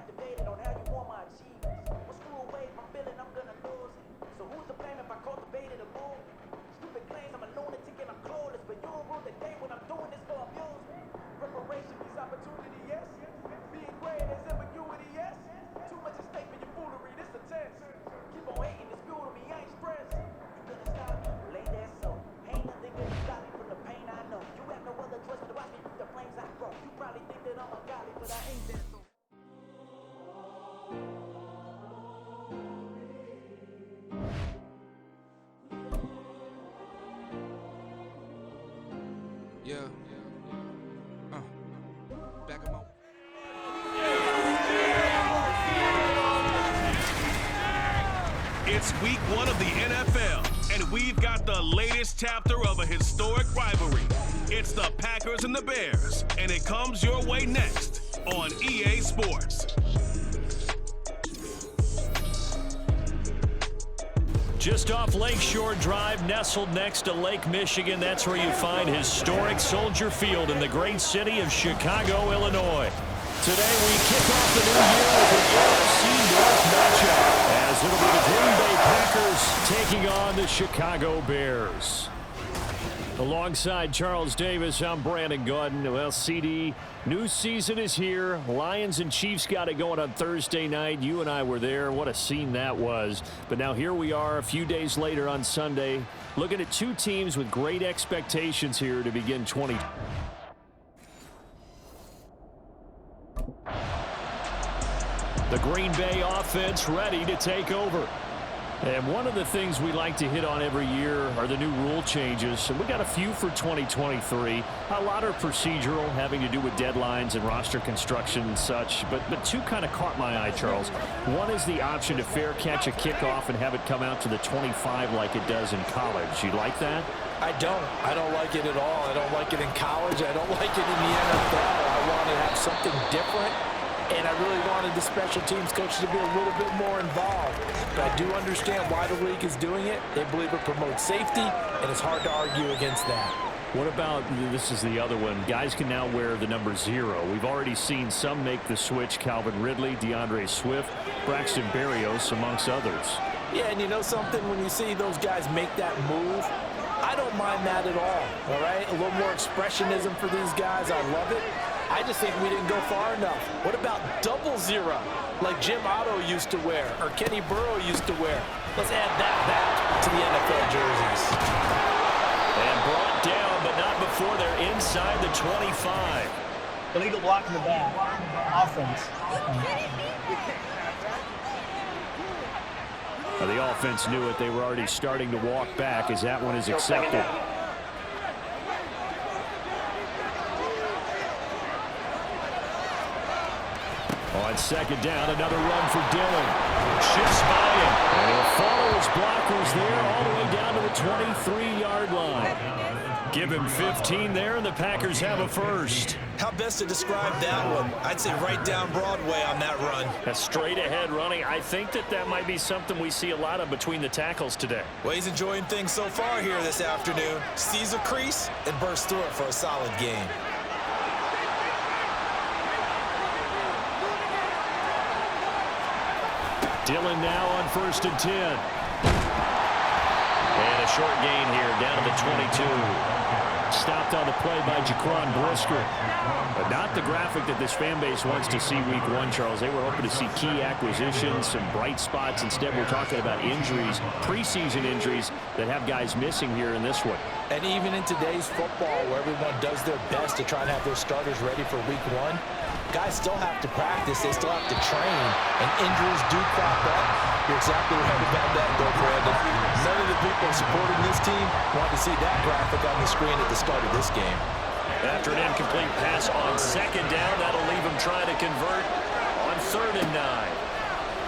debated on how you want my achievements. Well, screw away from feeling I'm gonna lose it. So who's to blame if I cultivated a move? Stupid claims I'm a lunatic and I'm clueless, but you don't rule the day when I'm doing this for amusement. Preparation means opportunity, yes. Being great is ambiguity, yes. Too much at stake for your foolery, this a test. Keep on hating, it's fuel to me, I ain't stressed. You gonna stop me? Well, ain't that so? Ain't nothing gonna stop me from the pain I know. You have no other choice but to watch me through the flames I grow. You probably think that I'm ungodly, but I ain't that so. Yeah. Back of my. It's week 1 of the NFL, and we've got the latest chapter of a historic rivalry. It's the Packers and the Bears, and it comes your way next on EA Sports. Just off Lakeshore Drive, nestled next to Lake Michigan, that's where you find historic Soldier Field in the great city of Chicago, Illinois. Today we kick off the new year with an NFC North matchup, as it'll be the Green Bay Packers taking on the Chicago Bears. Alongside Charles Davis, I'm Brandon Gordon. Well, CD, new season is here. Lions and Chiefs got it going on Thursday night. You and I were there. What a scene that was. But now here we are a few days later on Sunday, looking at two teams with great expectations here to begin 20. The Green Bay offense ready to take over. And one of the things we like to hit on every year are the new rule changes. And we got a few for 2023. A lot are procedural, having to do with deadlines and roster construction and such. But two kind of caught my eye, Charles. One is the option to fair catch a kickoff and have it come out to the 25 like it does in college. You like that? I don't like it at all. I don't like it in college. I don't like it in the NFL. I want to have something different. And I really wanted the special teams coach to be a little bit more involved. But I do understand why the league is doing it. They believe it promotes safety, and it's hard to argue against that. What about, this is the other one, guys can now wear the number 0. We've already seen some make the switch, Calvin Ridley, DeAndre Swift, Braxton Berrios, amongst others. Yeah, and you know something? When you see those guys make that move, I don't mind that at all right? A little more expressionism for these guys. I love it. I just think we didn't go far enough. What about double 0, like Jim Otto used to wear or Kenny Burrow used to wear? Let's add that back to the NFL jerseys. And brought down, but not before they're inside the 25. Illegal block in the back. Offense. Now the offense knew it. They were already starting to walk back as that one is accepted. On second down, another run for Dillon. Shifts by him. And he'll follow his blockers there all the way down to the 23-yard line. Give him 15 there, and the Packers have a first. How best to describe that one? I'd say right down Broadway on that run. A straight-ahead running. I think that might be something we see a lot of between the tackles today. Well, he's enjoying things so far here this afternoon. Sees a crease and bursts through it for a solid game. Dillon now on 1st and 10. And a short gain here down to the 22. Stopped on the play by Jaquan Brisker. But not the graphic that this fan base wants to see week 1, Charles. They were hoping to see key acquisitions, some bright spots. Instead, we're talking about injuries, preseason injuries that have guys missing here in this one. And even in today's football, where everyone does their best to try and have their starters ready for week 1, guys still have to practice. They still have to train, and injuries do crop up. You're exactly right about that, though, Brandon. None of the people supporting this team want to see that graphic on the screen at the start of this game. After an incomplete pass on second down, that'll leave him trying to convert on 3rd and 9.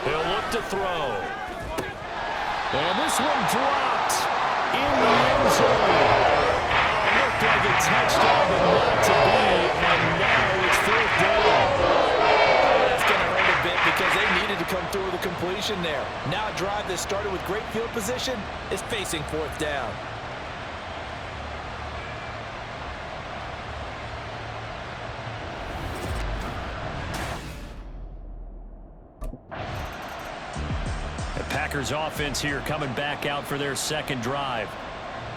He'll look to throw. And this one dropped in the end zone. Looked like a touchdown, but not to be, and now it's 4th down. That's going to hurt a bit because they needed to come through with a completion there. Now a drive that started with great field position is facing 4th down. Packers offense here coming back out for their second drive.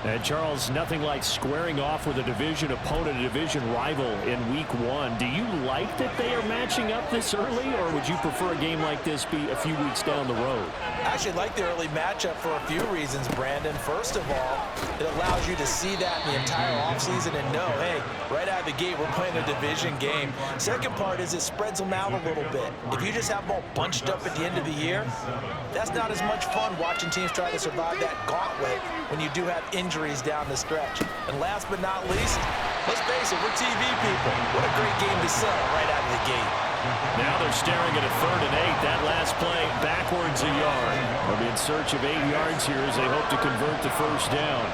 And Charles, nothing like squaring off with a division opponent, a division rival in week 1. Do you like that they are matching up this early, or would you prefer a game like this be a few weeks down the road? I actually like the early matchup for a few reasons, Brandon. First of all, it allows you to see that in the entire offseason and know, hey, right out of the gate, we're playing a division game. Second part is it spreads them out a little bit. If you just have them all bunched up at the end of the year, that's not as much fun watching teams try to survive that gauntlet when you do have injuries down the stretch. And last but not least, let's face it, we're TV people. What a great game to sell right out of the gate. Now they're staring at a 3rd and 8. That last play backwards a yard. They'll be in search of 8 yards here as they hope to convert the first down.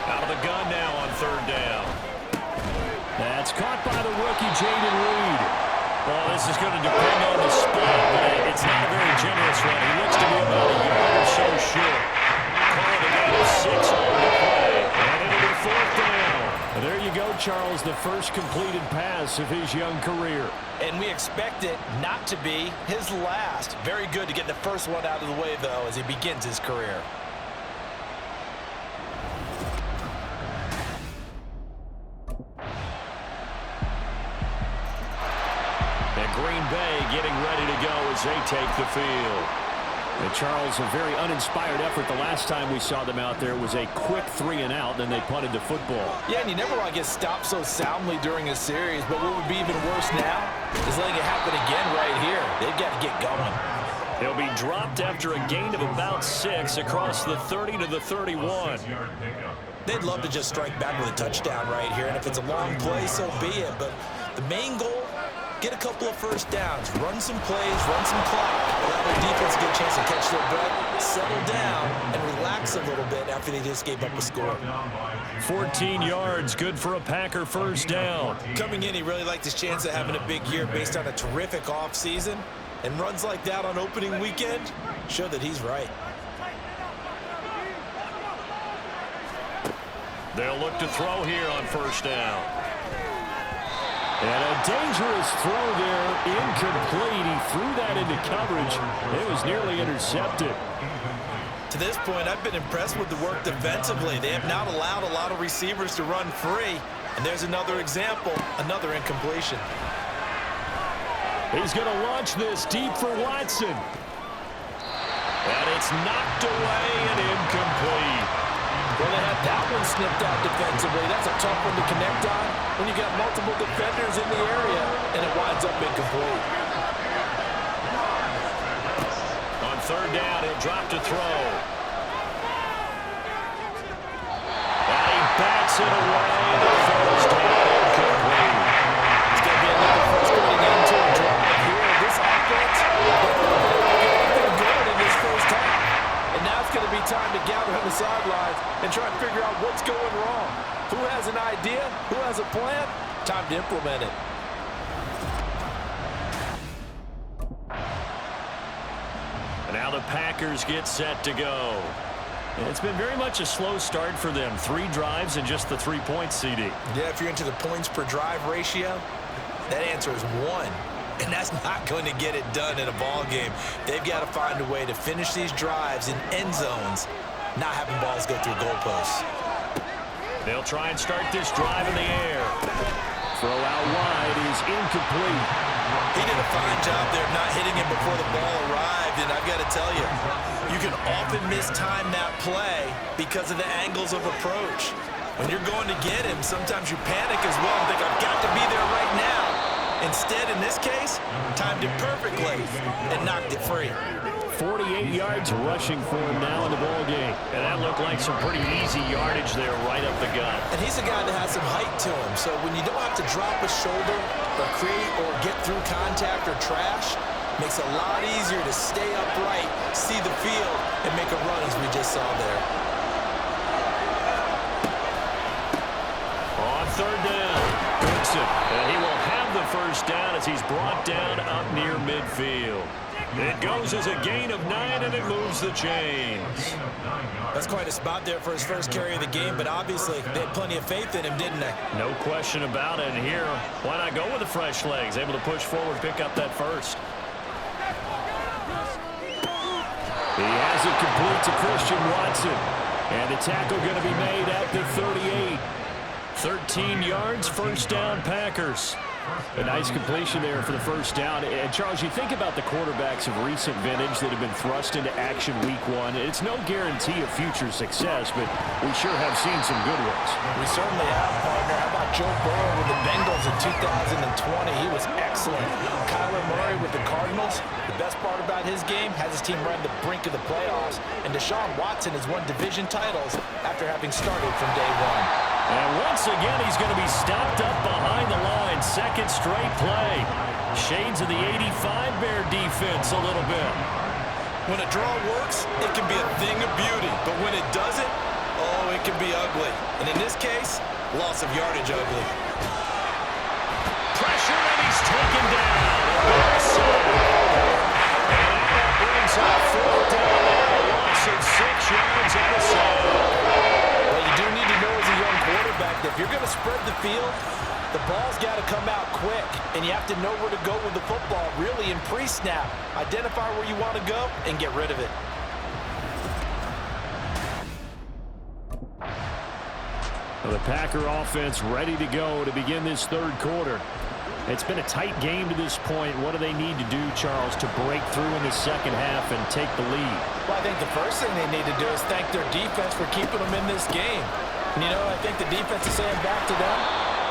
Out of the gun now on 3rd down. That's caught by the rookie, Jaden Reed. Well, this is going to depend on the spot, but it's not a very generous one. He looks to be about a yard or so short. Call it a gain of 6 on the play, and it'll be 4th down. And there you go, Charles, the first completed pass of his young career. And we expect it not to be his last. Very good to get the first one out of the way, though, as he begins his career. And Green Bay getting ready to go as they take the field. And Charles, a very uninspired effort. The last time we saw them out there was a quick 3 and out, then they punted the football. Yeah, and you never want to get stopped so soundly during a series, but what would be even worse now is letting it happen again right here. They've got to get going. They'll be dropped after a gain of about 6 across the 30 to the 31. They'd love to just strike back with a touchdown right here, and if it's a long play, so be it. But the main goal, get a couple of first downs, run some plays, run some clock, allow their defense to get a chance to catch their breath, settle down, and relax a little bit after they just gave up a score. 14 yards, good for a Packer first down. Coming in, he really liked his chance of having a big year based on a terrific offseason, and runs like that on opening weekend show that he's right. They'll look to throw here on first down. And a dangerous throw there, incomplete. He threw that into coverage. It was nearly intercepted. To this point, I've been impressed with the work defensively. They have not allowed a lot of receivers to run free. And there's another example, another incompletion. He's going to launch this deep for Watson. And it's knocked away and incomplete. Well, they had that one snipped out defensively. That's a tough one to connect on when you got multiple defenders in the area, and it winds up incomplete. On 3rd down, he'll drop to throw. And he backs it away. The first down incomplete. It's going to be another frustrating end to a drive here. This offense, anything good in this first half. And now it's going to be time to gather on the sidelines and try and figure out what's going wrong. Who has an idea? Who has a plan? Time to implement it. And now the Packers get set to go. And it's been very much a slow start for them. 3 drives and just the 3 points, CD. Yeah, if you're into the points per drive ratio, that answer is 1. And that's not going to get it done in a ball game. They've got to find a way to finish these drives in end zones, not having balls go through goalposts. They'll try and start this drive in the air. Throw out wide is incomplete. He did a fine job there of not hitting him before the ball arrived, and I've got to tell you, you can often mistime that play because of the angles of approach. When you're going to get him, sometimes you panic as well and think, I've got to be there right now. Instead, in this case, timed it perfectly and knocked it free. 48 yards rushing for him now in the ball game. And that looked like some pretty easy yardage there right up the gut. And he's a guy that has some height to him. So when you don't have to drop a shoulder or create or get through contact or trash, makes it a lot easier to stay upright, see the field, and make a run as we just saw there. On 3rd down, Goodson. And he will have the first down as he's brought down up near midfield. It goes as a gain of 9, and it moves the chains. That's quite a spot there for his first carry of the game, but obviously they had plenty of faith in him, didn't they? No question about it. And here, why not go with the fresh legs? Able to push forward, pick up that first. He has it complete to Christian Watson. And the tackle going to be made at the 38. 13 yards, first down, Packers. A nice completion there for the first down. And, Charles, you think about the quarterbacks of recent vintage that have been thrust into action week one. It's no guarantee of future success, but we sure have seen some good ones. We certainly have, partner. How about Joe Burrow with the Bengals in 2020? He was excellent. Kyler Murray with the Cardinals. The best part about his game has his team right on the brink of the playoffs. And Deshaun Watson has won division titles after having started from day one. And once again, he's going to be stopped up behind the line. Second straight play. Shades of the 85 Bear defense a little bit. When a draw works, it can be a thing of beauty. But when it doesn't, oh, it can be ugly. And in this case, loss of yardage ugly. Pressure, and he's taken down. And that brings up fourth down now. Loss of 6 yards on the side. Well, you do need to know as a young quarterback that if you're going to spread the field, the ball's got to come out quick, and you have to know where to go with the football, really, in pre-snap. Identify where you want to go and get rid of it. Well, the Packer offense ready to go to begin this third quarter. It's been a tight game to this point. What do they need to do, Charles, to break through in the second half and take the lead? Well, I think the first thing they need to do is thank their defense for keeping them in this game. And, you know, I think the defense is saying back to them,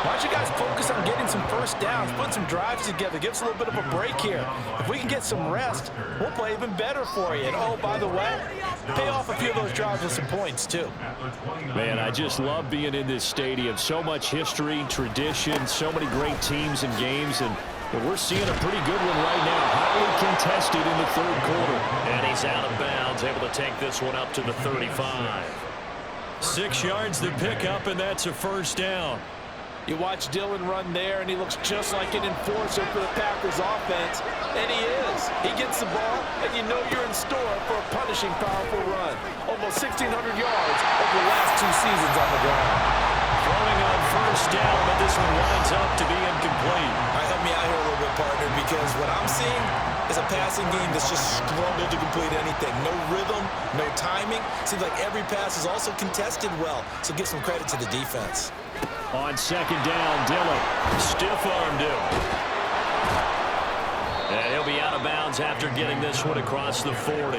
why don't you guys focus on getting some first downs, put some drives together, give us a little bit of a break here. If we can get some rest, we'll play even better for you. And, oh, by the way, pay off a few of those drives with some points, too. Man, I just love being in this stadium. So much history, tradition, so many great teams and games, and we're seeing a pretty good one right now. Highly contested in the third quarter. And he's out of bounds, able to take this one up to the 35. 6 yards to pick up, and that's a first down. You watch Dillon run there, and he looks just like an enforcer for the Packers offense. And he is. He gets the ball, and you know you're in store for a punishing, powerful run. Almost 1,600 yards over the last 2 seasons on the ground. Throwing on first down, but this one winds up to be incomplete. All right, help me out here a little bit, partner, because what I'm seeing is a passing game that's just struggled to complete anything. No rhythm, no timing. Seems like every pass is also contested well, so give some credit to the defense. On second down, Dillon stiff-armed him. And he'll be out of bounds after getting this one across the 40.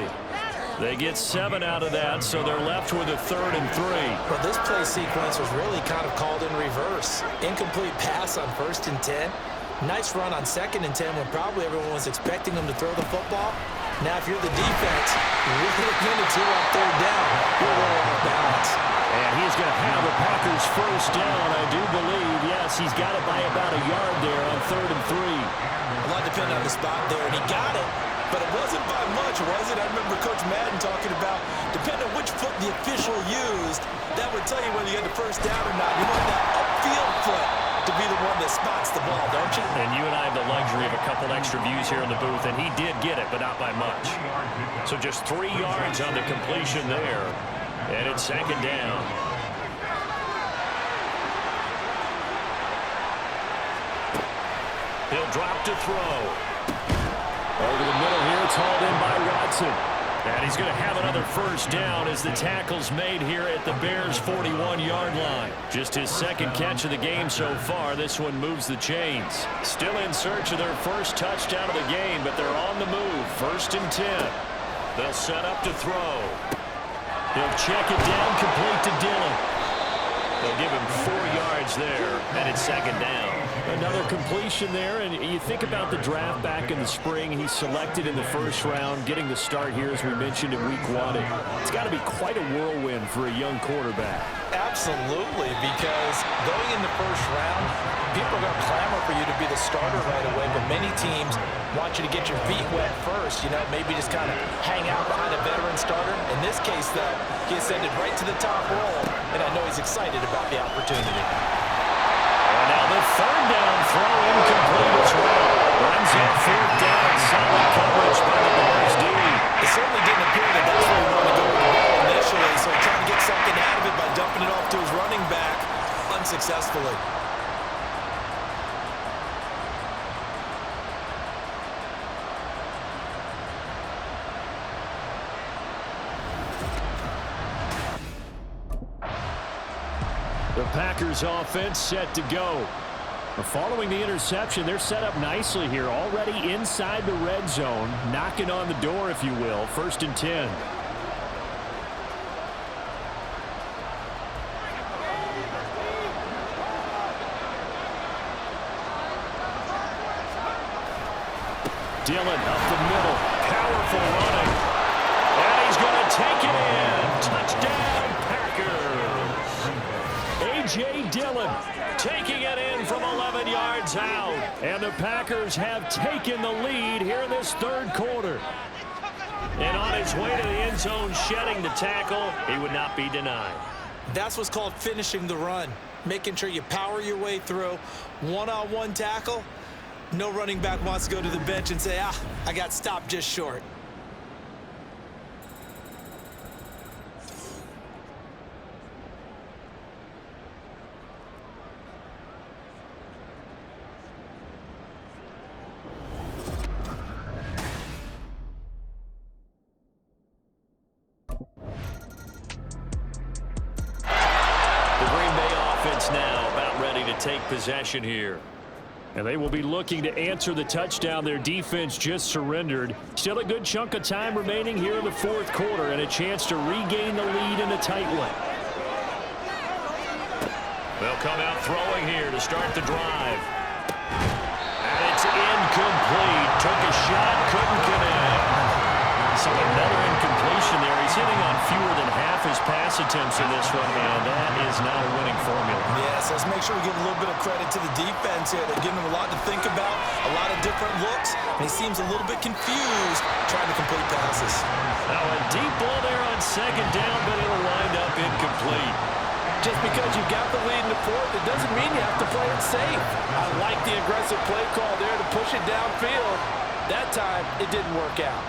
They get 7 out of that, so they're left with a 3rd and 3. Well, this play sequence was really kind of called in reverse. Incomplete pass on 1st and 10. Nice run on 2nd and 10 when probably everyone was expecting them to throw the football. Now, if you're the defense, really limited to on 3rd down, you're a little off balance. And he's going to have the Packers first down, I do believe. Yes, he's got it by about a yard there on 3rd and 3. A lot depending on the spot there, and he got it, but it wasn't by much, was it? I remember Coach Madden talking about, depending on which foot the official used, that would tell you whether you had the first down or not. You want that upfield foot to be the one that spots the ball, don't you? And you and I have the luxury of a couple extra views here in the booth, and he did get it, but not by much. So just 3 yards on the completion there. And it's second down. He'll drop to throw. Over the middle here, it's hauled in by Watson. And he's going to have another first down as the tackle's made here at the Bears' 41-yard line. Just his 2nd catch of the game so far. This one moves the chains. Still in search of their first touchdown of the game, but they're on the move. 1st and 10. They'll set up to throw. He'll check it down, complete to Dillon. They'll give him 4 yards there, and it's second down. Another completion there, and you think about the draft back in the spring. He's selected in the 1st round, getting the start here, as we mentioned, in week 1. It's got to be quite a whirlwind for a young quarterback. Absolutely, because going in the 1st round, people are going to clamor for you to be the starter right away, but many teams want you to get your feet wet first, you know, maybe just kind of hang out behind a veteran starter. In this case, though, he ascended right to the top role, and I know he's excited about the opportunity. And now the 3rd down throw incomplete as well. Runs in 4th down, solid coverage by the Bears D. It certainly didn't appear that that's where he wanted to go with the ball initially, so he tried to get something out of it by dumping it off to his running back unsuccessfully. The Packers offense set to go. Following the interception, they're set up nicely here, already inside the red zone, knocking on the door, if you will. 1st and 10. Dillon up the middle, powerful running, and he's going to take it in. Touchdown, Packers. A.J. Dillon taking it in from 11 yards out. And the Packers have taken the lead here in this 3rd quarter. And on his way to the end zone, shedding the tackle, he would not be denied. That's what's called finishing the run, making sure you power your way through. One-on-one tackle. No running back wants to go to the bench and say, I got stopped just short. Now about ready to take possession here. And they will be looking to answer the touchdown their defense just surrendered. Still a good chunk of time remaining here in the 4th quarter and a chance to regain the lead in a tight one. They'll come out throwing here to start the drive. And it's incomplete. Took a shot, couldn't connect. So another incompletion there. He's hitting on fewer than half his pass attempts in this one, and that is not a winning formula. Yes, let's make sure we give a little bit of credit to the defense here. They're giving him a lot to think about, a lot of different looks, and he seems a little bit confused trying to complete passes. Now a deep ball there on 2nd down, but it'll wind up incomplete. Just because you got the lead in the 4th, it doesn't mean you have to play it safe. I like the aggressive play call there to push it downfield. That time, it didn't work out.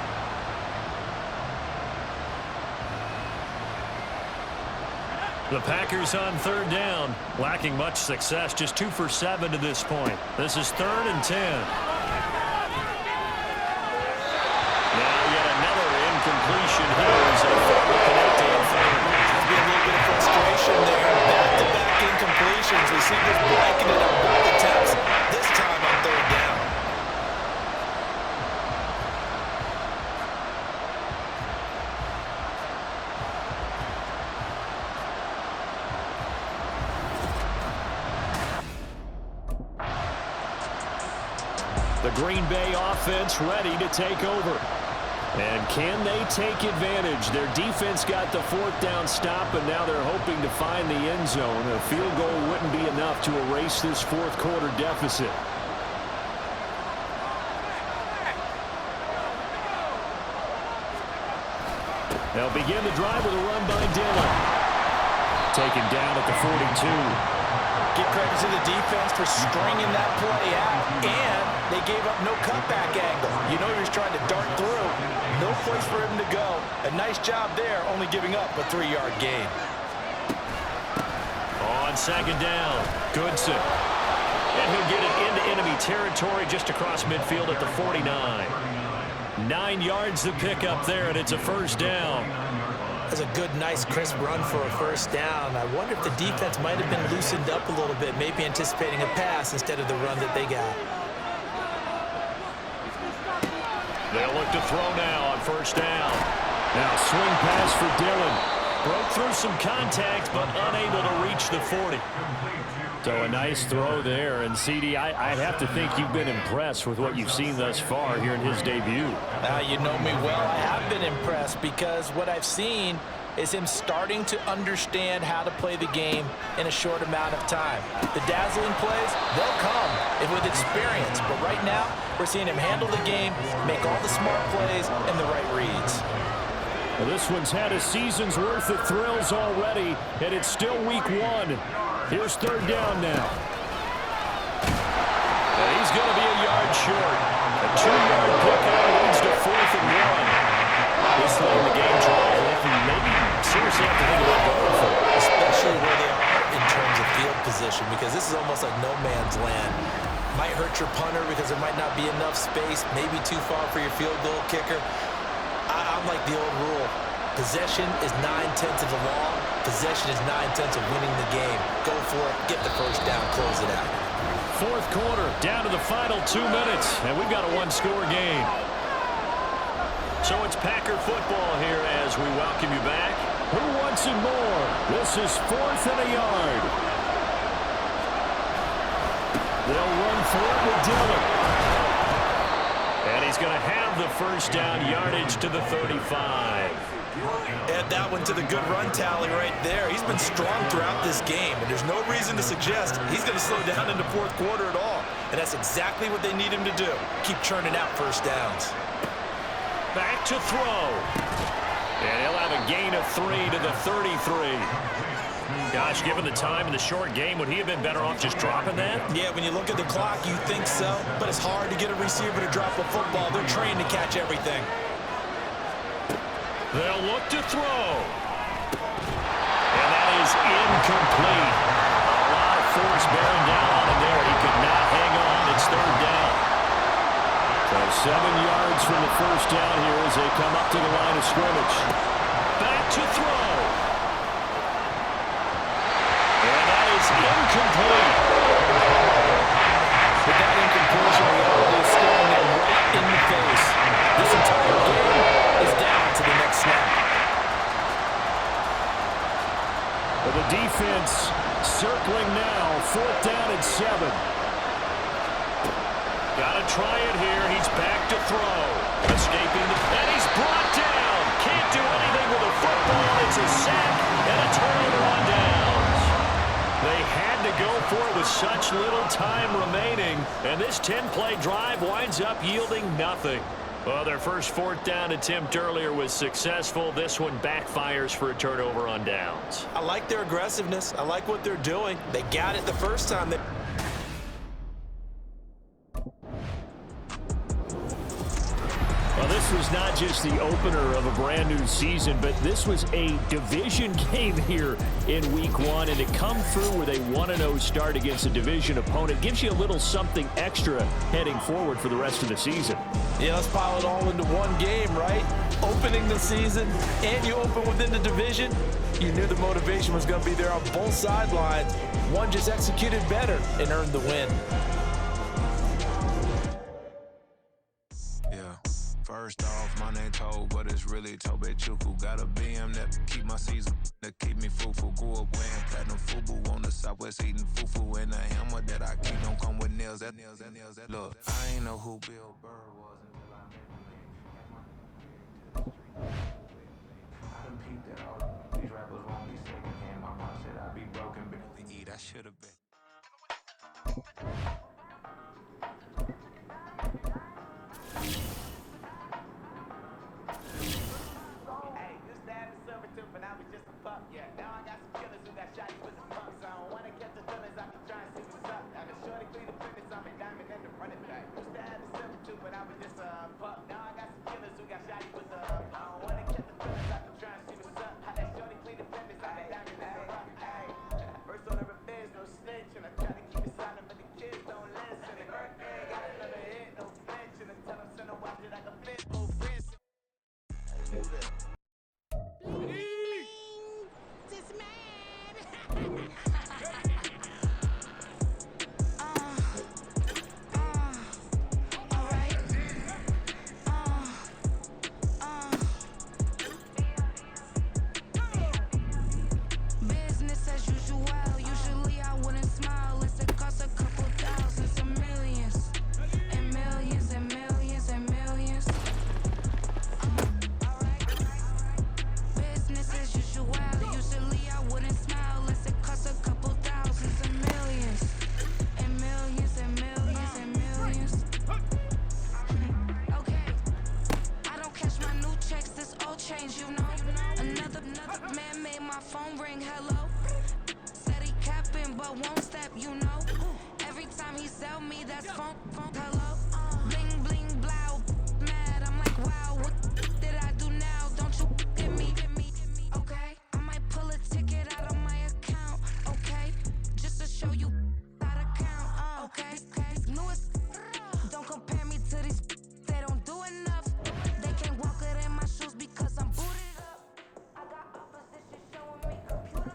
The Packers on 3rd down, lacking much success, just 2 for 7 to this point. This is 3rd and 10. Now yet another incompletion here as they fail to connect on 3rd. There's been a little bit of frustration there. Back-to-back incompletions. Receivers blanketed on both attempts, this time on 3rd down. The Green Bay offense ready to take over. And can they take advantage? Their defense got the 4th down stop, and now they're hoping to find the end zone. A field goal wouldn't be enough to erase this 4th quarter deficit. They'll begin the drive with a run by Dillon. Taken down at the 42. Give credit to the defense for stringing that play out, and they gave up no cutback angle. You know he was trying to dart through. No place for him to go. A nice job there, only giving up a 3-yard gain. On 2nd down, Goodson. And he'll get it into enemy territory just across midfield at the 49. 9 yards to pick up there, and it's a 1st down. That's a good, nice, crisp run for a 1st down. I wonder if the defense might have been loosened up a little bit, maybe anticipating a pass instead of the run that they got. They'll look to throw now on 1st down. Now swing pass for Dillon. Broke through some contact, but unable to reach the 40. So a nice throw there. And, CD, I have to think you've been impressed with what you've seen thus far here in his debut. You know me well. I have been impressed because what I've seen is him starting to understand how to play the game in a short amount of time. The dazzling plays, they'll come with experience. But right now, we're seeing him handle the game, make all the smart plays, and the right reads. Well, this one's had a season's worth of thrills already, and it's still week 1. Here's 3rd down now. And he's going to be a yard short. A 2-yard pickup leads to 4th and 1. This late in the game, Charles, and maybe seriously have to think about going for it. Especially where they are in terms of field position, because this is almost like no man's land. Might hurt your punter because there might not be enough space, maybe too far for your field goal kicker. I'm like the old rule. Possession is 9/10 of the law. possession is 9/10 of winning the game. Go for it, get the first down, close it out. Fourth quarter, down to the final 2 minutes, and we've got a one-score game. So it's Packer football here as we welcome you back. Who wants it more? This is 4th and a yard. They'll run for it with Dillon. And he's going to have the first down, yardage to the 35. Add that one to the good run tally right there. He's been strong throughout this game, and there's no reason to suggest he's going to slow down in the fourth quarter at all. And that's exactly what they need him to do. Keep churning out first downs. Back to throw. And he'll have a gain of 3 to the 33. Gosh, given the time in the short game, would he have been better off just dropping that? Yeah, when you look at the clock, you think so. But it's hard to get a receiver to drop a football. They're trained to catch everything. They'll look to throw. And that is incomplete. A lot of force bearing down on him there. He could not hang on. It's third down. So 7 yards from the first down here as they come up to the line of scrimmage. Back to throw. And that is incomplete. With that incompletion, reality is staring them right in the face. This entire game is down to the next snap. Well, the defense circling now. 4th down and 7. Got to try it here. He's back to throw. Escaping and he's brought down. Can't do anything with a football. It's a sack and a turnover on downs. They had to go for it with such little time remaining, and this 10-play drive winds up yielding nothing. Well, their first 4th down attempt earlier was successful. This one backfires for a turnover on downs. I like their aggressiveness. I like what they're doing. They got it the first time. Well, this was not just the opener of a brand new season, but this was a division game here in week 1, and to come through with a 1-0 start against a division opponent gives you a little something extra heading forward for the rest of the season. Yeah, let's pile it all into one game, right? Opening the season, and you open within the division. You knew the motivation was going to be there on both sidelines. One just executed better and earned the win. First off, my name Toad, but it's really Tobe Chuku. Got a BM that keep my season, that keep me fruitful. Grew up wearing platinum FUBU on the southwest eating fufu. And a hammer that I keep don't come with nails. Look, I ain't know who Bill Burr was until I met him. I done peeped that all these rappers won't be second hand. My mom said I'd be broken, barely eat. I should have been. But I was just a pup, yeah. Now I got some killers who got shot with the pumps. I don't wanna catch the feelings, I can try and see what's up. I got shorty clean the fitness, I'm a diamond and the running back. Used to have a 7-2, but I was just a pup. Now I got some killers who got shot with the I don't wanna catch the feelings, I can try and see what's up. I got shorty clean the fitness, I'm a diamond and the rock. Hey, first order of biz, no snitch, and I try to keep it silent, but the kids don't listen. And birthday got another hit, no flinch, and I tell them send a watch it like a fit. Oh, friends. Business as usual. Usually I wouldn't smile unless it costs a couple thousands and millions. And millions and millions and millions. Business as usual. Usually I wouldn't smile unless it costs a couple thousands and millions. And millions and millions and millions. Okay. I don't catch my new checks, this old change, you know. Another man made my phone ring, hello. Said he capping but won't step, you know. Every time he sell me, that's phone, hello. Bling, bling, blow, mad, I'm like, wow, what did I do now? Don't you get me, okay? I might pull a ticket out of my account, okay? Just to show you how to count, okay? Newest, don't compare me to these, they don't do enough. They can't walk it in my shoes because I'm booted up. I got opposition showing me computer.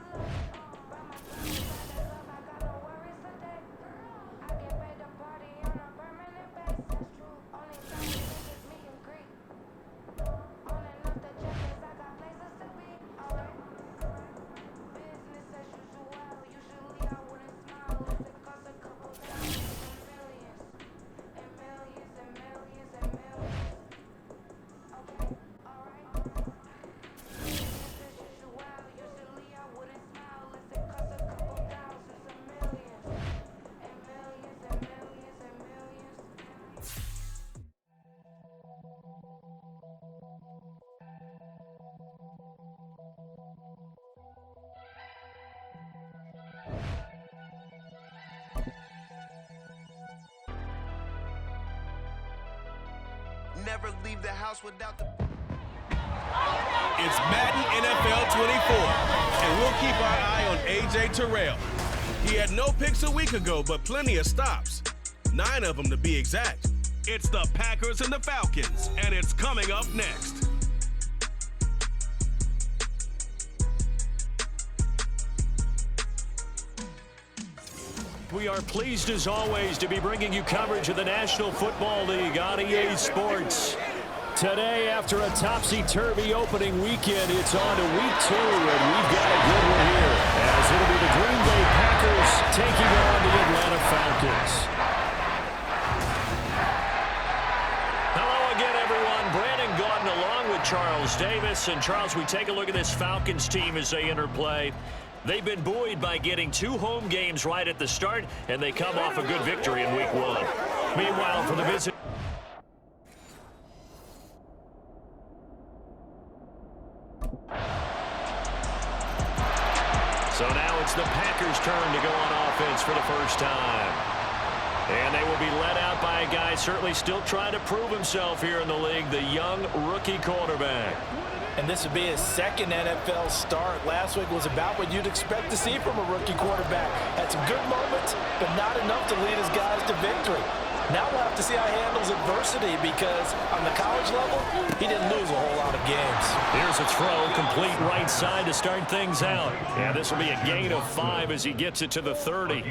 Never leave the house without the... It's Madden NFL 24, and we'll keep our eye on A.J. Terrell. He had no picks a week ago, but plenty of stops. 9 of them to be exact. It's the Packers and the Falcons, and it's coming up next. We are pleased as always to be bringing you coverage of the National Football League on EA Sports. Today, after a topsy-turvy opening weekend, it's on to week 2, and we've got a good one here, as it'll be the Green Bay Packers taking on the Atlanta Falcons. Hello again, everyone. Brandon Gaudin along with Charles Davis. And Charles, we take a look at this Falcons team as they enter play. They've been buoyed by getting 2 home games right at the start, and they come off a good victory in week 1. Meanwhile, for the visit... So now it's the Packers' turn to go on offense for the first time. And they will be led out by a guy certainly still trying to prove himself here in the league, the young rookie quarterback. And this would be his second NFL start. Last week was about what you'd expect to see from a rookie quarterback. Had some good moments, but not enough to lead his guys to victory. Now we'll have to see how he handles adversity, because on the college level, he didn't lose a whole lot of games. Here's a throw, complete right side to start things out. Yeah, this will be a gain of 5 as he gets it to the 30.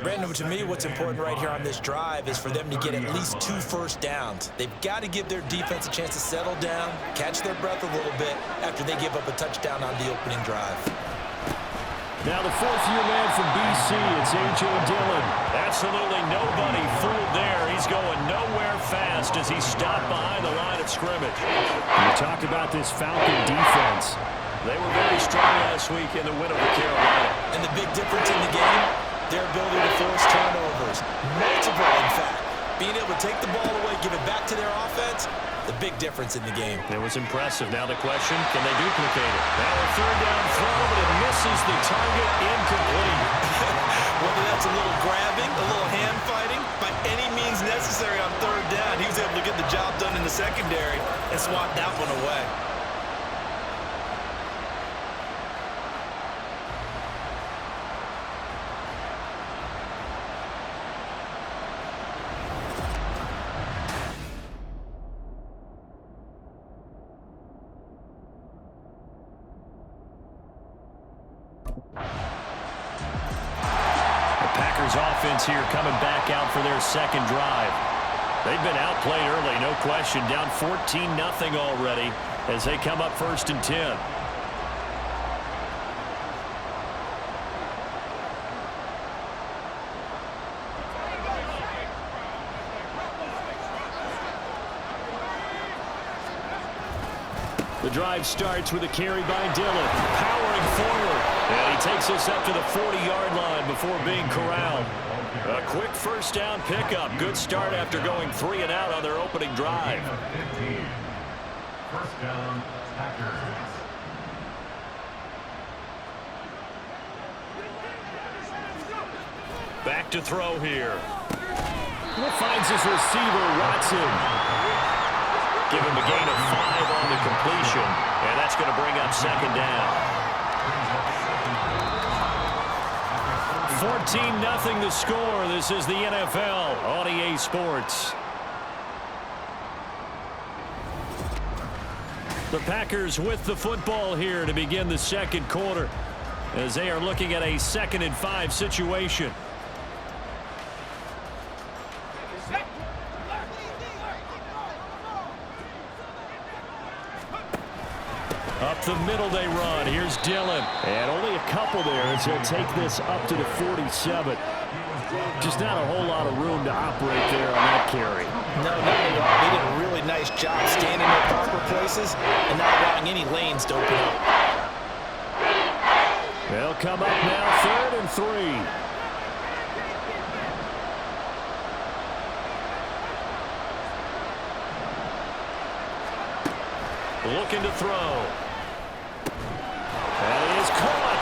Brandon, to me, what's important right here on this drive is for them to get at least 2 first downs. They've got to give their defense a chance to settle down, catch their breath a little bit after they give up a touchdown on the opening drive. Now the 4th-year man from BC, it's A.J. Dillon. Absolutely nobody fooled there. He's going nowhere fast as he's stopped behind the line of scrimmage. You talked about this Falcon defense. They were very strong last week in the win over Carolina. And the big difference in the game, their ability to force turnovers. Multiple, in fact. Being able to take the ball away, give it back to their offense, the big difference in the game. It was impressive. Now the question, can they duplicate it? Now a 3rd down throw, but it misses the target, incomplete. Whether that's a little grabbing, a little hand fighting, by any means necessary on 3rd down, he was able to get the job done in the secondary and swat that one away. Offense here coming back out for their second drive. They've been outplayed early, no question. Down 14-0 already as they come up 1st and 10. The drive starts with a carry by Dillon, powering forward. And he takes us up to the 40-yard line before being corralled. A quick first down pickup. Good start after going 3 and out on their opening drive. First down, Packers. Back to throw here. Finds his receiver, Watson. Give him a gain of 5 on the completion, and that's going to bring up 2nd down. 14-0 the score. This is the NFL on EA Sports. The Packers with the football here to begin the second quarter as they are looking at a 2nd and 5 situation. Up the middle they run. Here's Dillon. And only a couple there as he'll take this up to the 47. Just not a whole lot of room to operate there on that carry. No, not at all. They did a really nice job standing in their proper places and not allowing any lanes to open up. They'll come up now 3rd and 3. Looking to throw. And he is caught.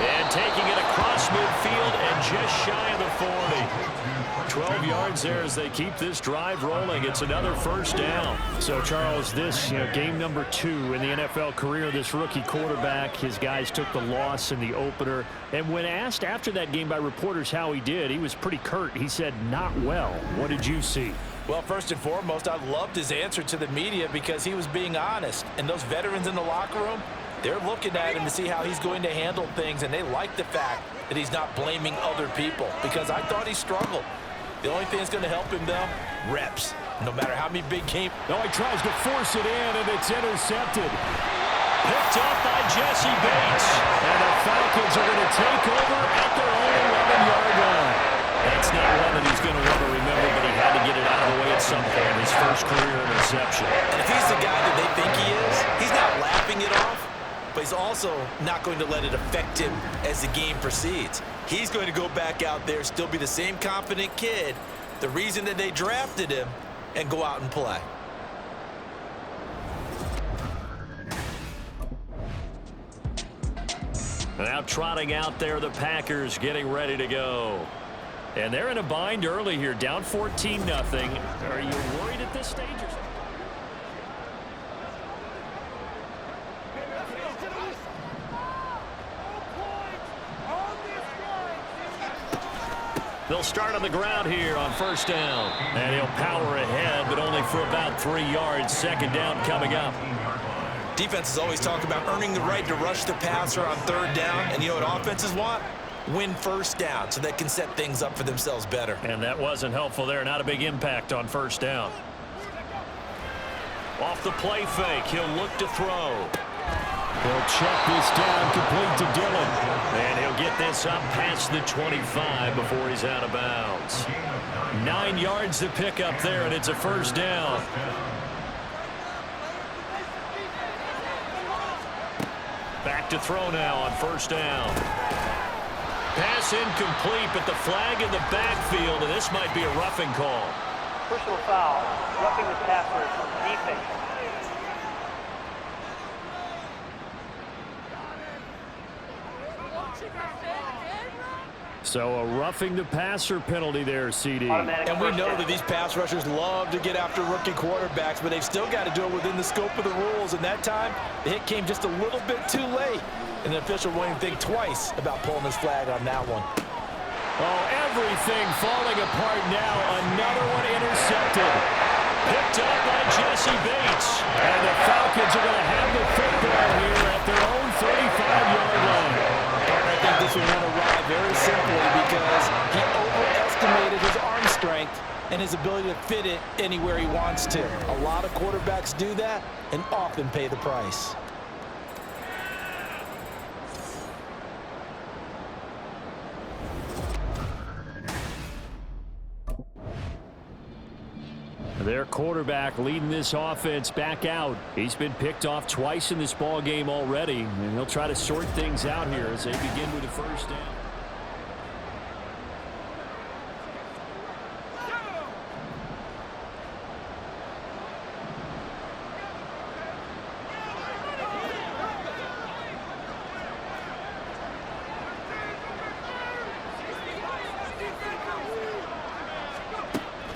And taking it across midfield and just shy of the 40. 12 yards there as they keep this drive rolling. It's another first down. So, Charles, this game number 2 in the NFL career, this rookie quarterback, his guys took the loss in the opener. And when asked after that game by reporters how he did, he was pretty curt. He said, not well. What did you see? Well, first and foremost, I loved his answer to the media because he was being honest. And those veterans in the locker room, they're looking at him to see how he's going to handle things, and they like the fact that he's not blaming other people because I thought he struggled. The only thing that's going to help him, though, reps. No matter how many big games. No, he tries to force it in, and it's intercepted. Picked up by Jesse Bates. And the Falcons are going to take over at their own 11-yard line. That's not one that he's going to want to remember, but he had to get it out of the way at some point. His first career interception. And if he's the guy that they think he is, he's not laughing it off, but he's also not going to let it affect him as the game proceeds. He's going to go back out there, still be the same confident kid, the reason that they drafted him, and go out and play. Now trotting out there, the Packers getting ready to go. And they're in a bind early here, down 14-0. Are you worried at this stage? They'll start on the ground here on first down. And he'll power ahead, but only for about 3 yards. Second down coming up. Defenses always talk about earning the right to rush the passer on third down. And you know what offenses want? Win first down so they can set things up for themselves better. And that wasn't helpful there. Not a big impact on first down. Off the play fake, he'll look to throw. He'll check this down, complete to Dillon. And he'll get this up past the 25 before he's out of bounds. 9 yards to pick up there, and it's a first down. Back to throw now on first down. Pass incomplete, but the flag in the backfield, and this might be a roughing call. Personal foul, roughing the passer, defense. So a roughing the passer penalty there, CD. And we know that these pass rushers love to get after rookie quarterbacks, but they've still got to do it within the scope of the rules. And that time, the hit came just a little bit too late. And the official won't even think twice about pulling his flag on that one. Oh, everything falling apart now. Another one intercepted. Picked up by Jesse Bates. And the Falcons are going to have the football here at their own 35-yard line. I think this one went awry very simply because he overestimated his arm strength and his ability to fit it anywhere he wants to. A lot of quarterbacks do that and often pay the price. Their quarterback leading this offense back out. He's been picked off twice in this ball game already, and he'll try to sort things out here as they begin with the first down.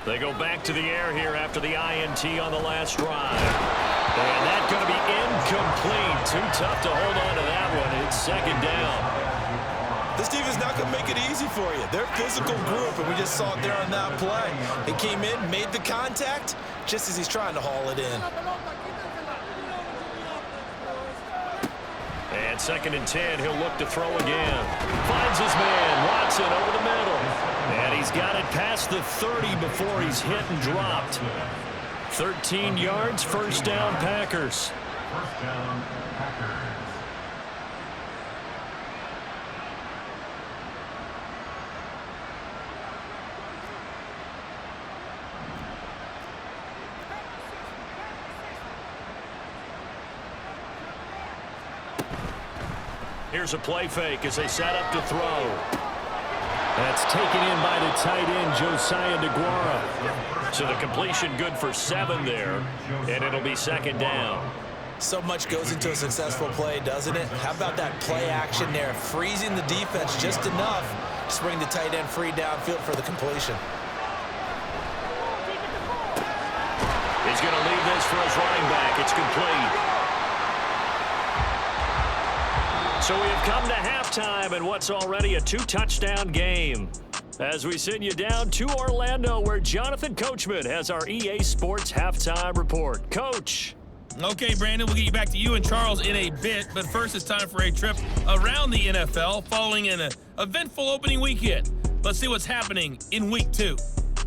They go back to the air here after the INT on the last drive. And that's going to be incomplete. Too tough to hold on to that one. It's second down. This team is not going to make it easy for you. They're a physical group, and we just saw it there on that play. They came in, made the contact, just as he's trying to haul it in. And second and 10, he'll look to throw again. Finds his man, Watson over the middle. And he's got it past the 30 before he's hit and dropped. 13 yards, first down, Packers. First down, Packers. Here's a play fake as they set up to throw. That's taken in by the tight end, Josiah DeGuara. So the completion good for 7 there, and it'll be second down. So much goes into a successful play, doesn't it? How about that play action there, freezing the defense just enough to bring the tight end free downfield for the completion. He's going to leave this for his running back. It's complete. So we have come to halftime in what's already a 2-touchdown game. As we send you down to Orlando, where Jonathan Coachman has our EA Sports Halftime Report. Coach. Okay, Brandon, we'll get you back to you and Charles in a bit, but first it's time for a trip around the NFL following an eventful opening weekend. Let's see what's happening in Week 2.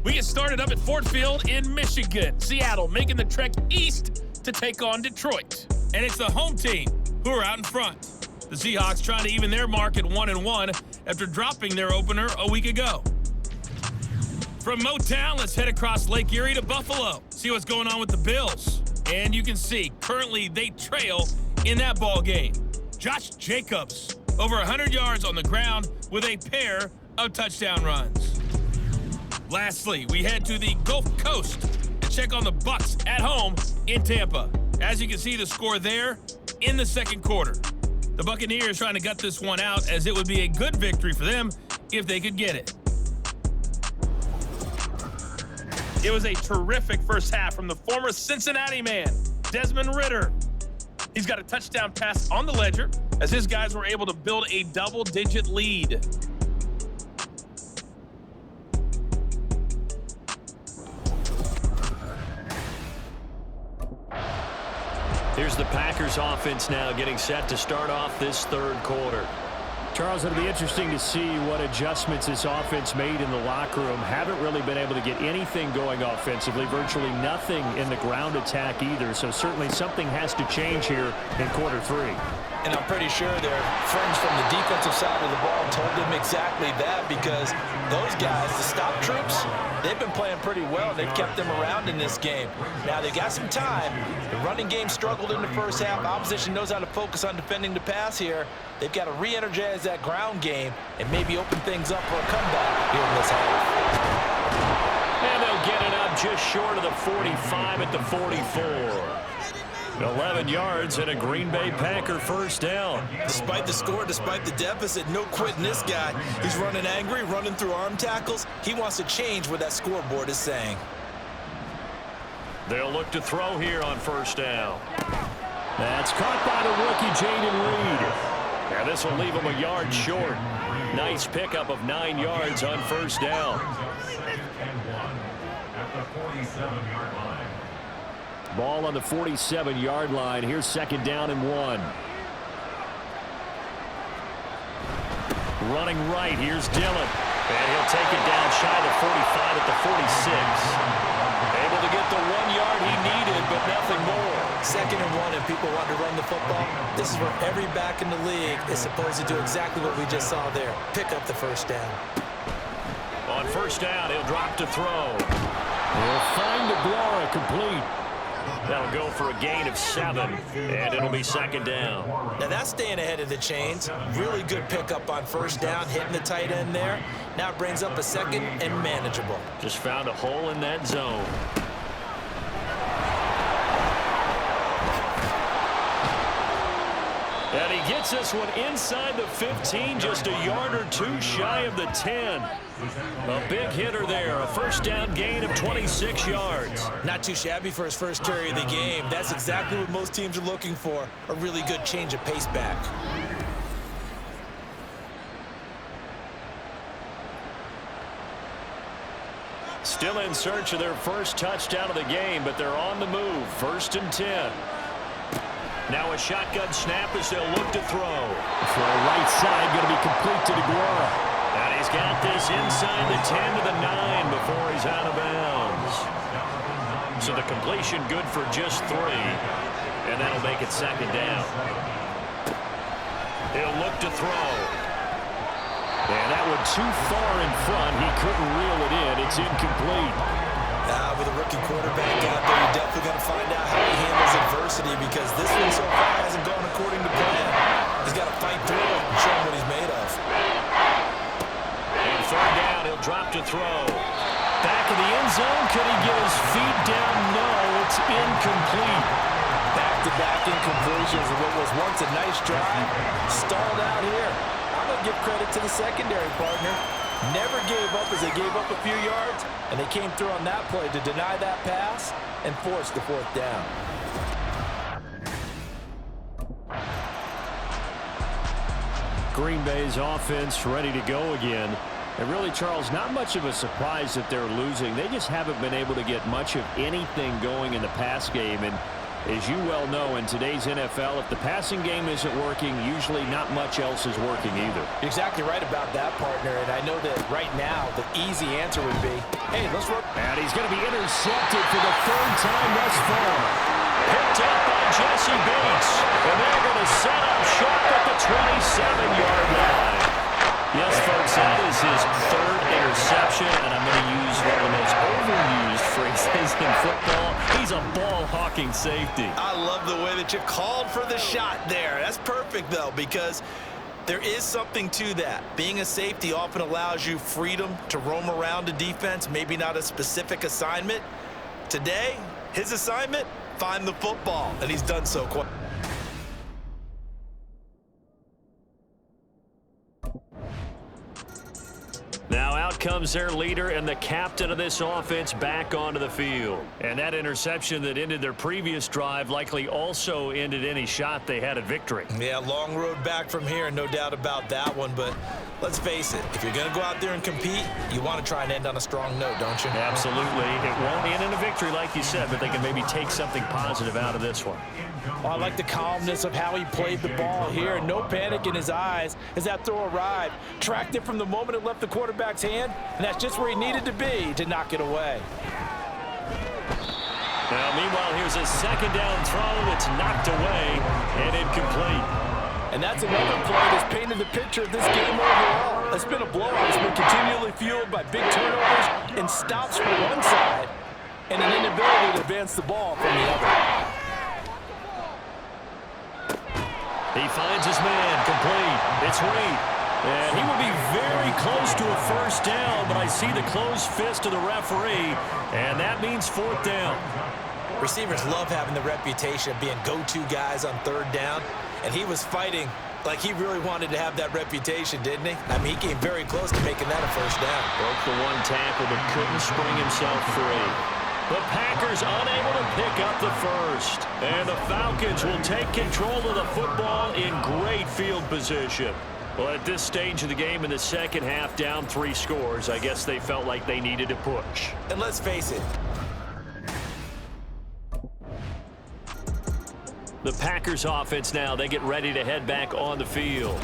We get started up at Ford Field in Michigan. Seattle making the trek east to take on Detroit. And it's the home team who are out in front. The Seahawks trying to even their mark at 1-1 after dropping their opener a week ago. From Motown, let's head across Lake Erie to Buffalo. See what's going on with the Bills. And you can see, currently they trail in that ball game. Josh Jacobs, over 100 yards on the ground with a pair of touchdown runs. Lastly, we head to the Gulf Coast to check on the Bucs at home in Tampa. As you can see, the score there in the second quarter. The Buccaneers trying to gut this one out, as it would be a good victory for them if they could get it. It was a terrific first half from the former Cincinnati man, Desmond Ridder. He's got a touchdown pass on the ledger as his guys were able to build a double-digit lead. Here's the Packers offense now getting set to start off this third quarter. Charles, it'll be interesting to see what adjustments this offense made in the locker room. Haven't really been able to get anything going offensively, virtually nothing in the ground attack either. So certainly something has to change here in quarter 3. And I'm pretty sure their friends from the defensive side of the ball told them exactly that, because those guys, the stop troops, they've been playing pretty well. They've kept them around in this game. Now, they've got some time. The running game struggled in the first half. Opposition knows how to focus on defending the pass here. They've got to re-energize that ground game and maybe open things up for a comeback here in this half. And they'll get it up just short of the 45 at the 44. 11 yards and a Green Bay Packer first down. Despite the score, despite the deficit, no quitting this guy. He's running angry, running through arm tackles. He wants to change what that scoreboard is saying. They'll look to throw here on first down. That's caught by the rookie, Jaden Reed. And this will leave him a yard short. Nice pickup of 9 yards on first down. At the 47-yard line. Ball on the 47-yard line. Here's second down and 1. Running right. Here's Dillon. And he'll take it down shy of the 45 at the 46. Able to get the 1 yard he needed, but nothing more. Second and 1, and people want to run the football. This is where every back in the league is supposed to do exactly what we just saw there. Pick up the first down. On first down, he'll drop to throw. He'll find DeGuara complete. That'll go for a gain of 7, and it'll be second down. Now that's staying ahead of the chains. Really good pickup on first down, hitting the tight end there. Now it brings up a second and manageable. Just found a hole in that zone. And he gets this one inside the 15, just a yard or 2 shy of the 10. A big hitter there, a first down gain of 26 yards. Not too shabby for his first carry of the game. That's exactly what most teams are looking for, a really good change of pace back. Still in search of their first touchdown of the game, but they're on the move. First and 10. Now a shotgun snap as they'll look to throw. For a right side, going to be complete to DeGuara. And he's got this inside the 10 to the 9 before he's out of bounds. So the completion good for just 3. And that'll make it second down. He'll look to throw. And that one too far in front. He couldn't reel it in. It's incomplete. With a rookie quarterback out there, you're definitely going to find out how he handles adversity, because this one so far hasn't gone according to plan. He's got to fight through it and show him what he's made of. And third down, he'll drop to throw. Back of the end zone. Could he get his feet down? No, it's incomplete. Back-to-back incompletions of what was once a nice drive. Stalled out here. I'm going to give credit to the secondary partner. Never gave up as they gave up a few yards, and they came through on that play to deny that pass and force the fourth down. Green Bay's offense ready to go again. And really, Charles, not much of a surprise that they're losing. They just haven't been able to get much of anything going in the pass game. And as you well know, in today's NFL, if the passing game isn't working, usually not much else is working either. You're exactly right about that, partner. And I know that right now the easy answer would be, hey, let's run. And he's going to be intercepted for the third time thus far. Picked up by Jesse Bates. And they're going to set up shop at the 27-yard line. Yes, folks, that is his third interception, and I'm going to use one of the most overused phrases in football. He's a ball-hawking safety. I love the way that you called for the shot there. That's perfect, though, because there is something to that. Being a safety often allows you freedom to roam around a defense, maybe not a specific assignment. Today, his assignment, find the football, and he's done so quite. Now out comes their leader and the captain of this offense back onto the field. And that interception that ended their previous drive likely also ended any shot they had at victory. Yeah, long road back from here, no doubt about that one. But let's face it, if you're going to go out there and compete, you want to try and end on a strong note, don't you? Absolutely. It won't end in a victory like you said, but they can maybe take something positive out of this one. I like the calmness of how he played the ball here. No panic in his eyes as that throw arrived. Tracked it from the moment it left the quarterback's hand, and that's just where he needed to be to knock it away. Now, meanwhile, here's a second down throw. It's knocked away and incomplete. And that's another play that's painted the picture of this game overall. It's been a blowout. It's been continually fueled by big turnovers and stops from one side and an inability to advance the ball from the other. He finds his man, complete. It's Reed. And he will be very close to a first down, but I see the closed fist of the referee, and that means fourth down. Receivers love having the reputation of being go-to guys on third down, and he was fighting like he really wanted to have that reputation, didn't he? I mean, he came very close to making that a first down. Broke the one tackle, but couldn't spring himself free. The Packers unable to pick up the first. And the Falcons will take control of the football in great field position. Well, at this stage of the game in the second half, down 3 scores, I guess they felt like they needed to push. And let's face it. The Packers offense now, they get ready to head back on the field.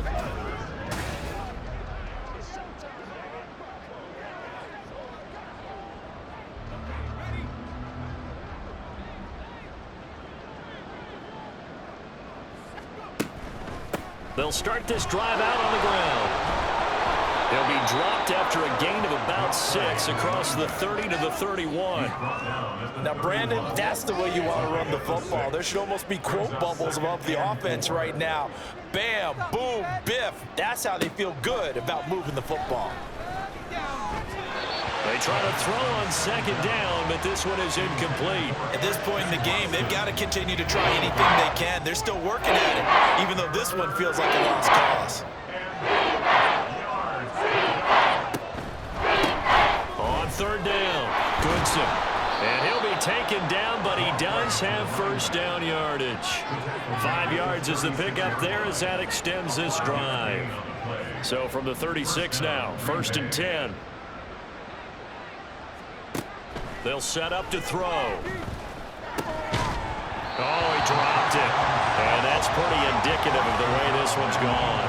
They'll start this drive out on the ground. They'll be dropped after a gain of about 6 across the 30 to the 31. Now, Brandon, that's the way you want to run the football. There should almost be quote bubbles above the offense right now. Bam, boom, biff. That's how they feel good about moving the football. They try to throw on second down, but this one is incomplete. At this point in the game, they've got to continue to try anything they can. They're still working at it, even though this one feels like a lost cause. On third down, Goodson. And he'll be taken down, but he does have first down yardage. 5 yards is the pickup there as that extends this drive. So from the 36 now, 1st and 10. They'll set up to throw. Oh, he dropped it. And that's pretty indicative of the way this one's gone.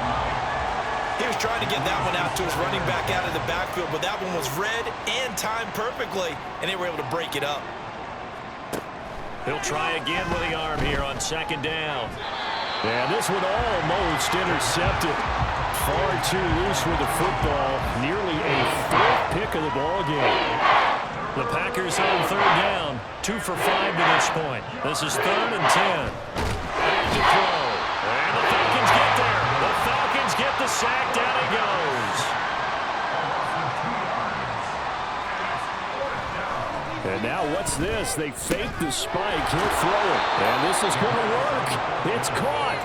He was trying to get that one out to his running back out of the backfield, but that one was read and timed perfectly, and they were able to break it up. He'll try again with the arm here on second down. And this one almost intercepted. Far too loose with the football. Nearly a 4th pick of the ball game. The Packers on third down, 2 for 5 to this point. This is 3rd and 10. Back to throw. And the Falcons get there. The Falcons get the sack. Down he goes. And now what's this? They fake the spike. He'll throw it. And this is going to work. It's caught.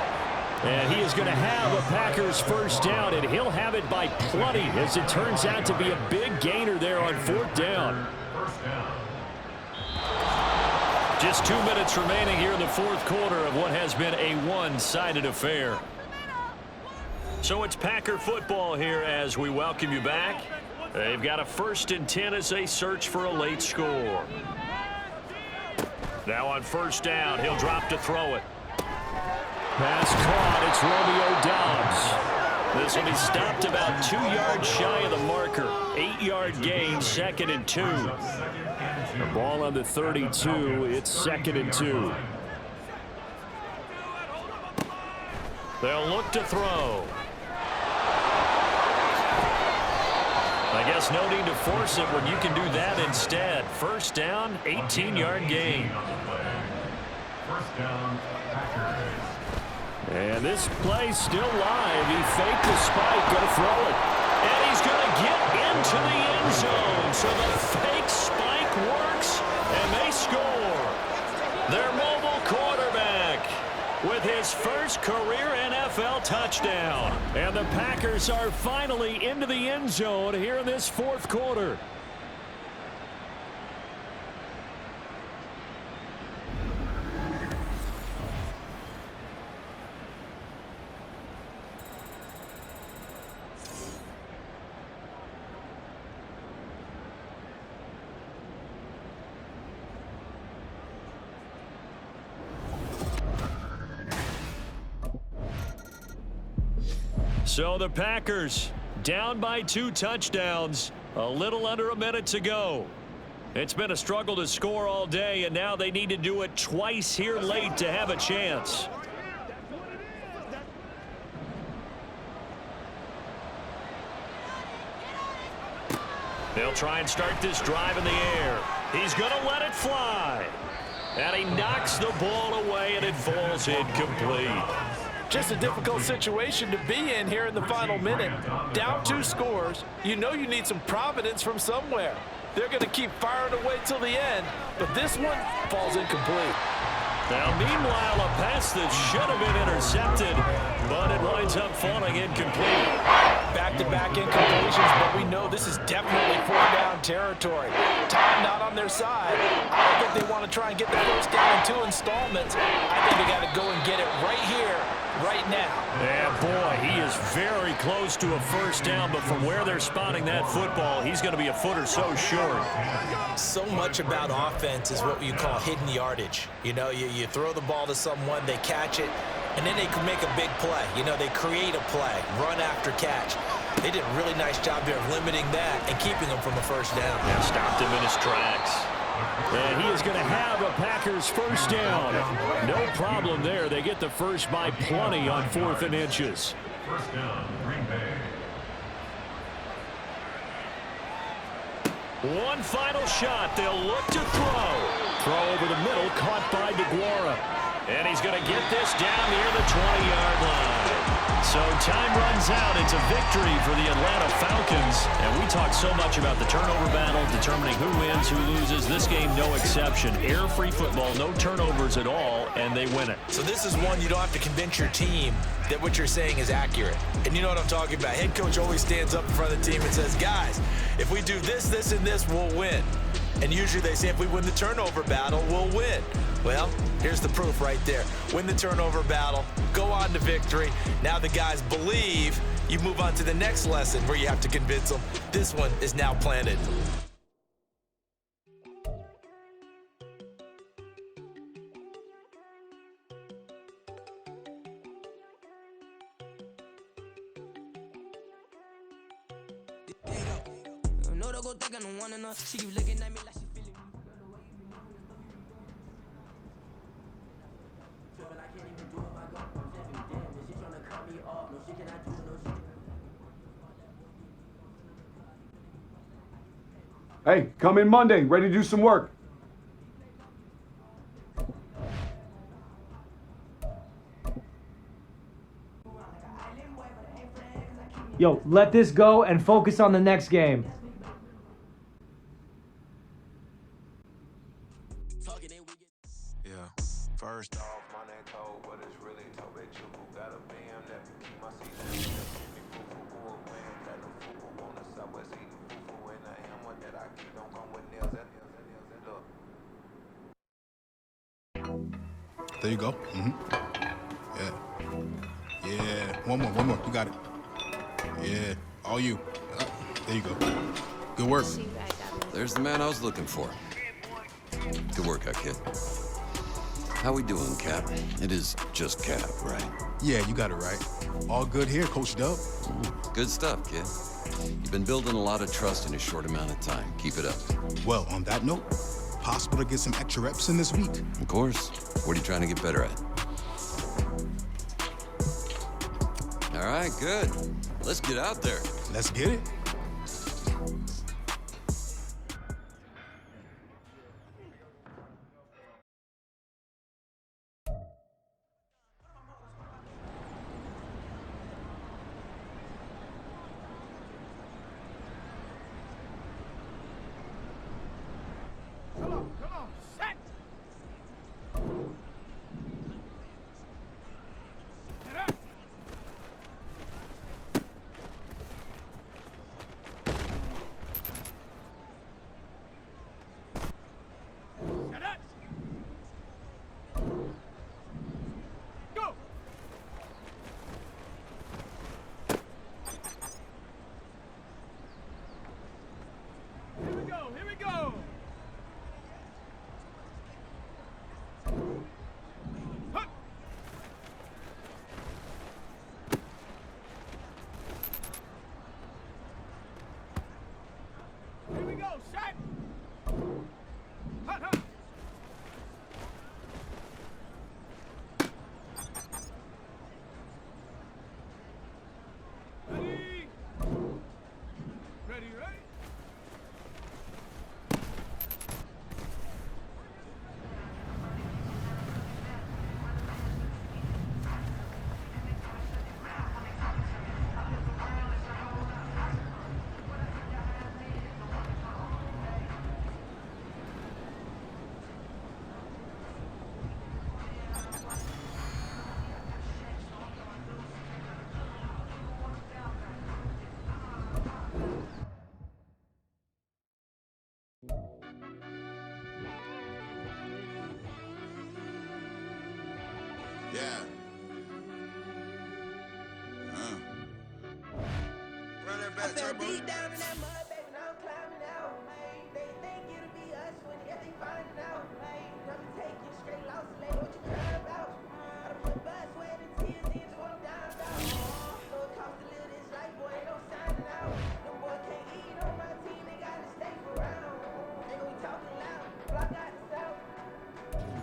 And he is going to have a Packers first down, and he'll have it by plenty, as it turns out to be a big gainer there on 4th down. Just 2 minutes remaining here in the 4th quarter of what has been a one-sided affair. So it's Packer football here as we welcome you back. They've got a 1st and 10 as they search for a late score. Now on 1st down, he'll drop to throw it. Pass caught. It's Romeo Doubs. This will be stopped about 2 yards shy of the marker. 8-yard gain, 2nd and 2. The ball on the 32. It's 2nd and 2. They'll look to throw. I guess no need to force it when you can do that instead. 1st down, 18-yard gain. 1st down, Packers. And this play's still live. He faked the spike, going to throw it. And he's going to get into the end zone. So the fake spike works, and they score. Their mobile quarterback with his first career NFL touchdown. And the Packers are finally into the end zone here in this 4th quarter. So the Packers down by 2 touchdowns, a little under a minute to go. It's been a struggle to score all day, and now they need to do it twice here late to have a chance. They'll try and start this drive in the air. He's going to let it fly. And he knocks the ball away, and it falls incomplete. Just a difficult situation to be in here in the final minute. Down 2 scores, you know you need some providence from somewhere. They're going to keep firing away till the end, but this one falls incomplete. Now, meanwhile, a pass that should have been intercepted, but it winds up falling incomplete. Back-to-back incompletions, but we know this is definitely 4th down territory. Time not on their side. I don't think they want to try and get the first down in 2 installments. I think they got to go and get it right here, right now. And boy, he is very close to a first down, but from where they're spotting that football, he's going to be a foot or so short. So much about offense is what you call hidden yardage. You know, you throw the ball to someone, they catch it, and then they can make a big play. You know, they create a play, run after catch. They did a really nice job here of limiting that and keeping him from a first down. Yeah, stopped him in his tracks. And he is going to have a Packers first down. No problem there. They get the first by plenty on 4th and inches. 1st down, Green Bay. One final shot. They'll look to throw. Throw over the middle, caught by DeGuara. And he's going to get this down near the 20-yard line. So time runs out. It's a victory for the Atlanta Falcons. And we talk so much about the turnover battle, determining who wins, who loses. This game, no exception. Error-free football, no turnovers at all, and they win it. So this is one you don't have to convince your team that what you're saying is accurate. And you know what I'm talking about. Head coach always stands up in front of the team and says, guys, if we do this, this, and this, we'll win. And usually they say if we win the turnover battle, we'll win. Well, here's the proof right there. Win the turnover battle, go on to victory. Now the guys believe. You move on to the next lesson where you have to convince them. This one is now planted. Hey, come in Monday, ready to do some work. Yo, let this go and focus on the next game. Yeah, First off, my name Toad, but it's really Tobe Chuku. Got a BM that keep my season. Keep me foo-foo, go away and let them foo-foo on the Southwest eating foo-foo. And the hammer that I keep don't come with nails. That look. There you go. Yeah. Yeah. One more. You got it. Yeah. All you. There you go. Good work. There's the man I was looking for. Good work, kid. How we doing, Cap? It is just Cap, right? Yeah, you got it right. All good here, Coach Dub. Good stuff, kid. You've been building a lot of trust in a short amount of time. Keep it up. Well, on that note, possible to get some extra reps in this week. Of course. What are you trying to get better at? All right, good. Let's get out there. Let's get it. Yeah. Run that back, Turbo. Deep down in that mud, baby, now I'm climbing out. Hey, they think it'll be us when they find it out. Hey, let me take you straight lost, lady, what you crying about? I done put blood, sweat, and tears into what I'm down about. So it costs to live this life, boy, ain't no signing out. Them boy can't eat on my team, they gotta stay for round. They gon' be talking loud, but I got this out.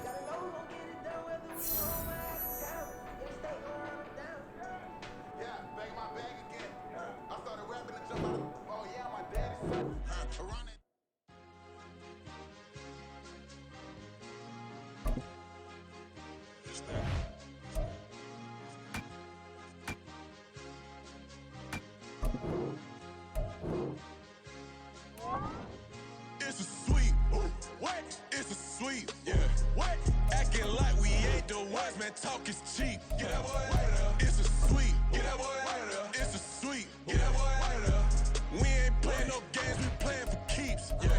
Gotta know who gon' get it done, whether we home or out of town. In state or out of down. Yeah, bang my bag again. I started rapping and jump out of. Oh yeah, my daddy's son. Around it. It's a sweep. What? It's a sweep. Yeah. What? Acting like we ain't the ones, man. Talk is cheap. Get that boy out of there. It's a sweep. Get that boy out of there. It's a sweep. Get that boy out of there. We ain't playing no games, we playing for keeps. Yeah.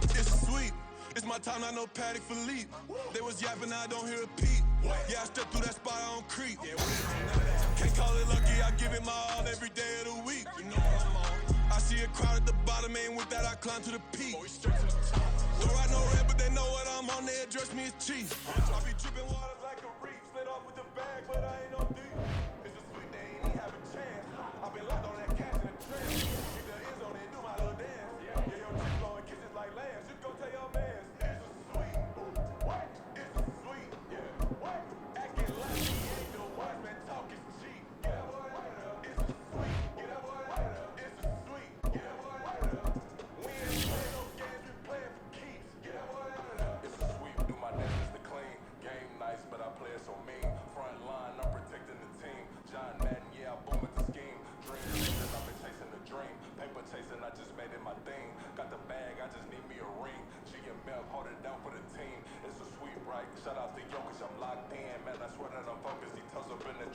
It's a sweep. It's my time, not no Patty Philippe. They was yapping, I don't hear a peep. Yeah, I step through that spot, I don't creep. Can't call it lucky, I give it my all every day of the week. You know what I'm on. I see a crowd at the bottom, ain't with that, I climb to the peak. Don't ride no red, but they know what I'm on, they address me as chief. I be dripping waters like a reef, slid off with the bag, but I ain't no deep. It's a sweet, they ain't even have a chance. I've been locked on that cash in the trance. Keep the ends on it, do my little dance. Yeah, your chick blowing kisses like lambs. You go tell your mans. It's a sweet. What? It's a sweet. Yeah. What? Acting like we ain't the ones, man. Talk is cheap. Get that boy out of there. It's a sweet. Get that boy out of there. It's a sweet. Get that boy out of there. We ain't playing no games, we playing for keeps. Get that boy out of there. It's a sweep, do my dance to clean. Game nice, but I play it so mean. Front line, I'm protecting the team. John Madden, yeah, I boom with the scheme. Dream chasing, I've been chasing the dream. Paper chasing, I just made it my thing. Got the bag, I just need me a ring. and milk, hold it down for the team. It's a sweet right. Shout out to Jokic, I'm locked in. Man, I swear that I'm focused. He tells up in the